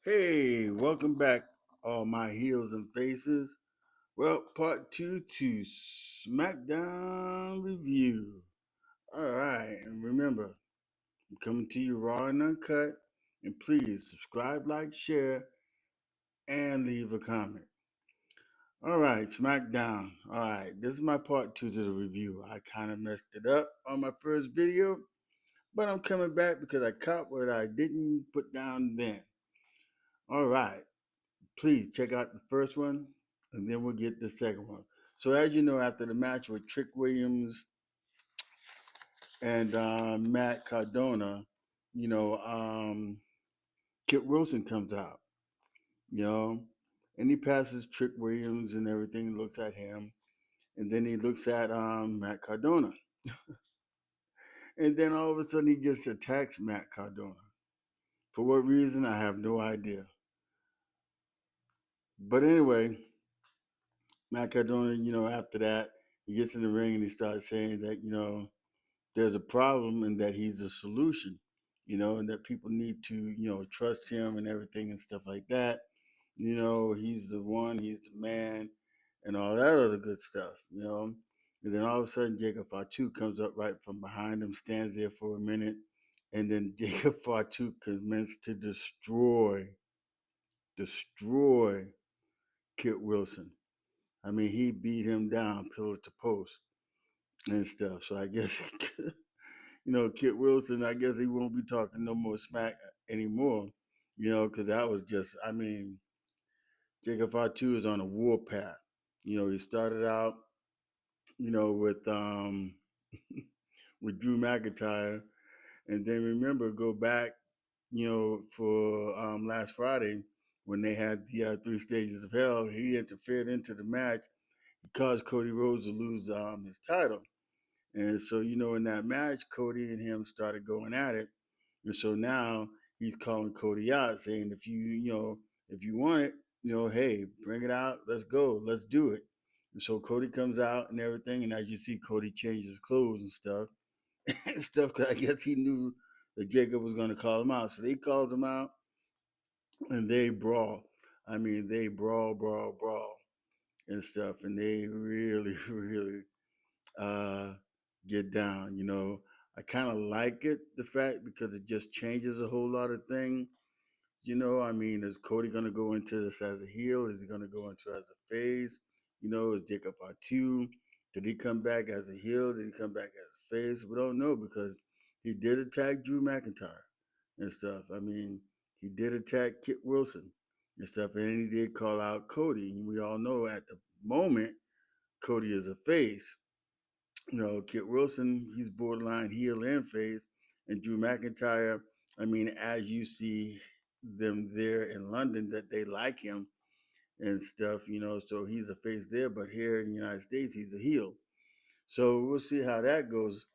Hey, welcome back, all my heels and faces. Well, part two to SmackDown review. All right, and remember, I'm coming to you raw and uncut. And please subscribe, like, share, and leave a comment. All right, SmackDown. All right, this is my part two to the review. I kind of messed it up on my first video, but I'm coming back because I caught what I didn't put down then. All right. Please check out the first one, and then we'll get the second one. So, as you know, after the match with Trick Williams and Matt Cardona, you know, Kit Wilson comes out, you know, and he passes Trick Williams and everything, looks at him, and then he looks at Matt Cardona. And then all of a sudden, he just attacks Matt Cardona. For what reason, I have no idea. But anyway, Matt Cardona, after that, he gets in the ring and he starts saying that, there's a problem and that he's a solution, and that people need to, trust him and everything and stuff like that. He's the one, he's the man, and all that other good stuff. And then all of a sudden, Jacob Fatu comes up right from behind him, stands there for a minute, and then Jacob Fatu commences to destroy Kit Wilson. I mean, he beat him down pillar to post and stuff. So I guess Kit Wilson, I guess he won't be talking no more smack anymore, because that was just, I mean, Jacob Fatu is on a war path. He started out, with with Drew McIntyre, and then remember, go back, for last Friday when they had the three stages of hell. He interfered into the match. He caused Cody Rhodes to lose his title. And so, in that match, Cody and him started going at it. And so now he's calling Cody out, saying, if you want it, hey, bring it out. Let's go. Let's do it. And so Cody comes out and everything. And as you see, Cody changes clothes and stuff. And stuff, because I guess he knew that Jacob was going to call him out. So he calls him out and they brawl. I mean, they brawl and stuff. And they really, really uh, get down. I kind of like it, the fact, because it just changes a whole lot of things. I mean, is Cody going to go into this as a heel? Is he going to go into it as a face? Is Jacob Fatu? Did he come back as a heel? Did he come back as a face? We don't know because he did attack Drew McIntyre and stuff. I mean, he did attack Kit Wilson and stuff, and he did call out Cody. And we all know at the moment, Cody is a face. Kit Wilson, he's borderline heel and face, and Drew McIntyre. I mean, as you see them there in London, that they like him and stuff. So he's a face there, but here in the United States, he's a heel. So we'll see how that goes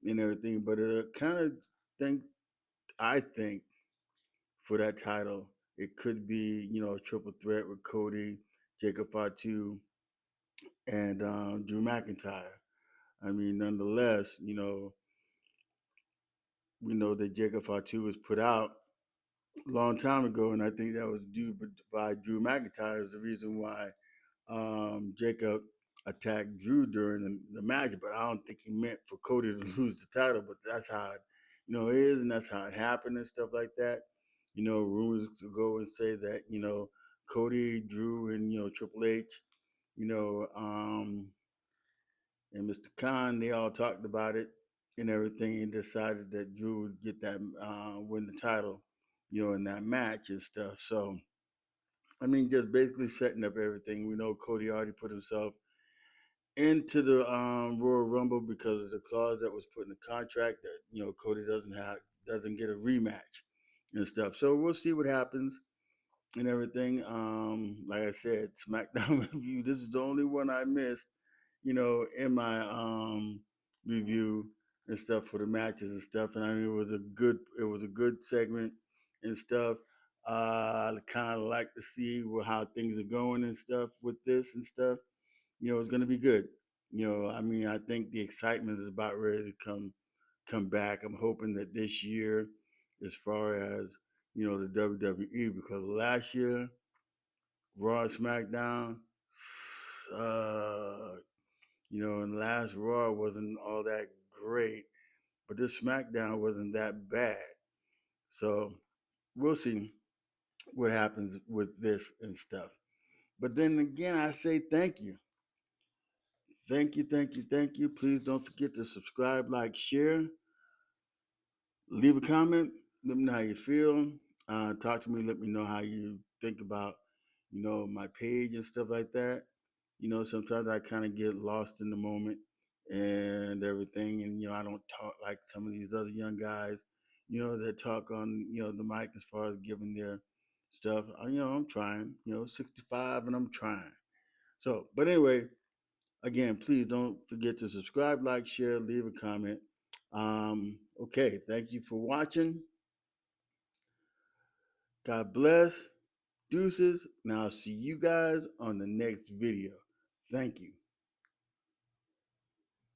and everything. But it kind of think I think for that title, it could be a triple threat with Cody, Jacob Fatu, and Drew McIntyre. I mean, nonetheless, we know that Jacob Fatu was put out a long time ago, and I think that was due by Drew McIntyre is the reason why Jacob attacked Drew during the match. But I don't think he meant for Cody to lose the title. But that's how it, is, and that's how it happened and stuff like that. Rumors to go and say that Cody, Drew, and Triple H, you know, um, and Mr. Khan, they all talked about it and everything, and decided that Drew would get that win the title, in that match and stuff. So, I mean, just basically setting up everything. We know Cody already put himself into the Royal Rumble because of the clause that was put in the contract that Cody doesn't get a rematch and stuff. So we'll see what happens and everything. Like I said, SmackDown review. This is the only one I missed in my review and stuff for the matches and stuff. And I mean, it was a good segment and stuff. I kind of like to see how things are going and stuff with this and stuff. It's going to be good. I mean, I think the excitement is about ready to come back. I'm hoping that this year, as far as the WWE, because last year Raw and SmackDown, and last Raw wasn't all that great, but this SmackDown wasn't that bad. So we'll see what happens with this and stuff. But then again, I say thank you. Thank you, thank you, thank you. Please don't forget to subscribe, like, share, leave a comment. Let me know how you feel. Talk to me. Let me know how you think about, my page and stuff like that. Sometimes I kind of get lost in the moment and everything. And, I don't talk like some of these other young guys, that talk on, the mic as far as giving their stuff. I'm trying, 65 and I'm trying. So, but anyway, again, please don't forget to subscribe, like, share, leave a comment. Okay, thank you for watching. God bless. Deuces. Now I'll see you guys on the next video. Thank you.